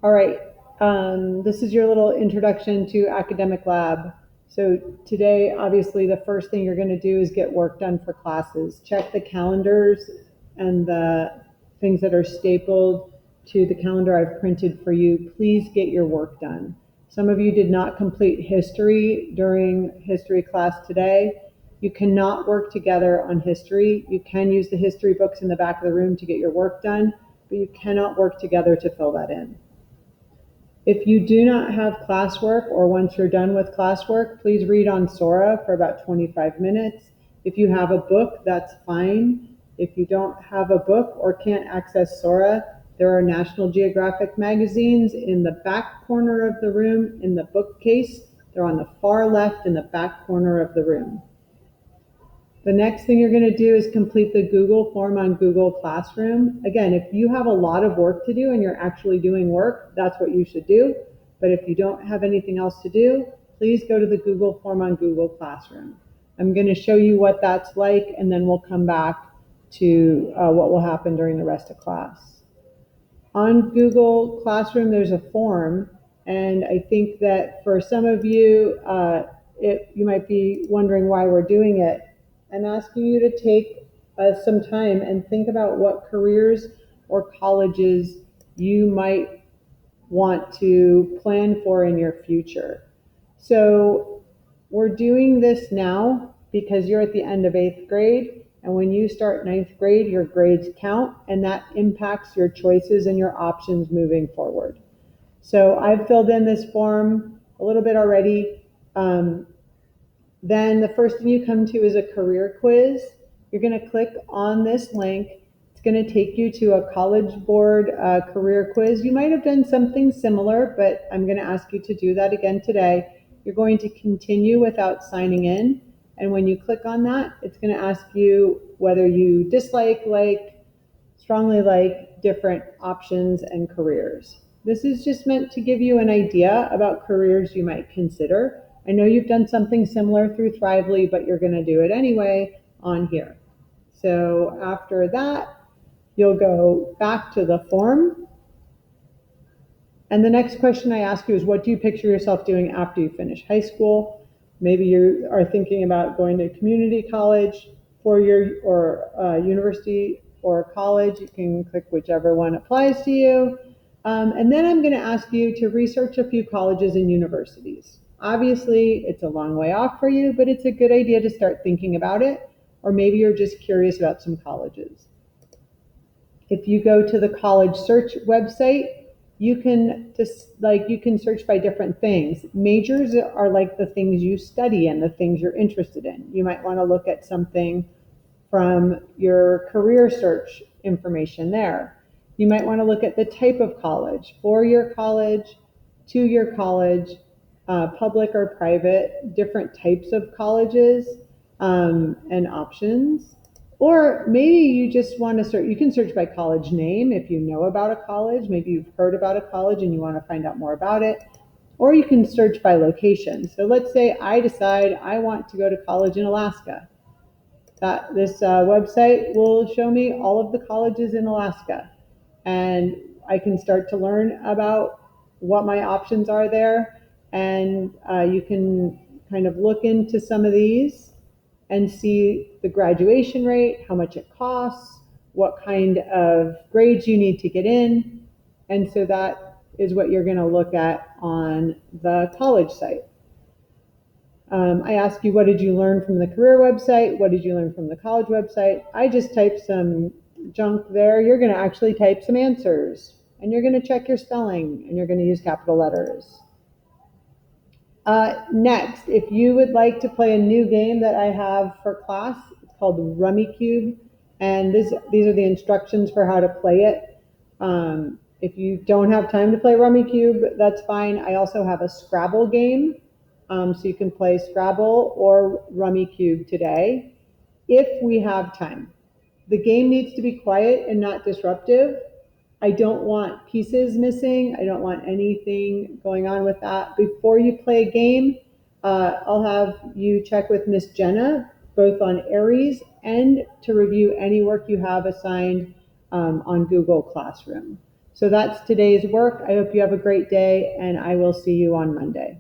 All right. This is your little introduction to academic lab. So today, obviously, the first thing you're going to do is get work done for classes. Check the calendars and the things that are stapled to the calendar I've printed for you. Please get your work done. Some of you did not complete history during history class today. You cannot work together on history. You can use the history books in the back of the room to get your work done, but you cannot work together to fill that in. If you do not have classwork, or once you're done with classwork, please read on Sora for about 25 minutes. If you have a book, that's fine. If you don't have a book or can't access Sora, there are National Geographic magazines in the back corner of the room in the bookcase. They're on the far left in the back corner of the room. The next thing you're going to do is complete the Google form on Google Classroom. Again, if you have a lot of work to do and you're actually doing work, that's what you should do. But if you don't have anything else to do, please go to the Google form on Google Classroom. I'm going to show you what that's like, and then we'll come back to what will happen during the rest of class. On Google Classroom, there's a form, and I think that for some of you, you might be wondering why we're doing it. I'm asking you to take some time and think about what careers or colleges you might want to plan for in your future. So we're doing this now because you're at the end of 8th grade, and when you start 9th grade, your grades count, and that impacts your choices and your options moving forward. So I've filled in this form a little bit already. Then the first thing you come to is a career quiz. You're going to click on this link. It's going to take you to a College Board career quiz. You might have done something similar, but I'm going to ask you to do that again today. You're going to continue without signing in. And when you click on that, it's going to ask you whether you dislike, like, strongly like different options and careers. This is just meant to give you an idea about careers you might consider. I know you've done something similar through Thrively, but you're going to do it anyway on here. So after that, you'll go back to the form. And the next question I ask you is, what do you picture yourself doing after you finish high school? Maybe you are thinking about going to community college, four-year or university or college. You can click whichever one applies to you. And then I'm going to ask you to research a few colleges and universities. Obviously, it's a long way off for you, but it's a good idea to start thinking about it. Or maybe you're just curious about some colleges. If you go to the college search website, you can search by different things. Majors are like the things you study and the things you're interested in. You might want to look at something from your career search information there. You might want to look at the type of college: 4-year college, 2-year college, public or private, different types of colleges, and options. Or maybe you just want to search, you can search by college name if you know about a college. Maybe you've heard about a college and you want to find out more about it. Or you can search by location. So let's say I decide I want to go to college in Alaska. This website will show me all of the colleges in Alaska, and I can start to learn about what my options are there. And you can kind of look into some of these and see the graduation rate, how much it costs, what kind of grades you need to get in. And so that is what you're going to look at on the college site. I ask you, what did you learn from the career website? What did you learn from the college website? I just typed some junk there. You're going to actually type some answers, and you're going to check your spelling, and you're going to use capital letters. Next, if you would like to play a new game that I have for class, it's called Rummikub, and these are the instructions for how to play it. If you don't have time to play Rummikub, that's fine. I also have a Scrabble game, so you can play Scrabble or Rummikub today if we have time. The game needs to be quiet and not disruptive. I don't want pieces missing. I don't want anything going on with that. Before you play a game, I'll have you check with Miss Jenna, both on Aries and to review any work you have assigned on Google Classroom. So that's today's work. I hope you have a great day, and I will see you on Monday.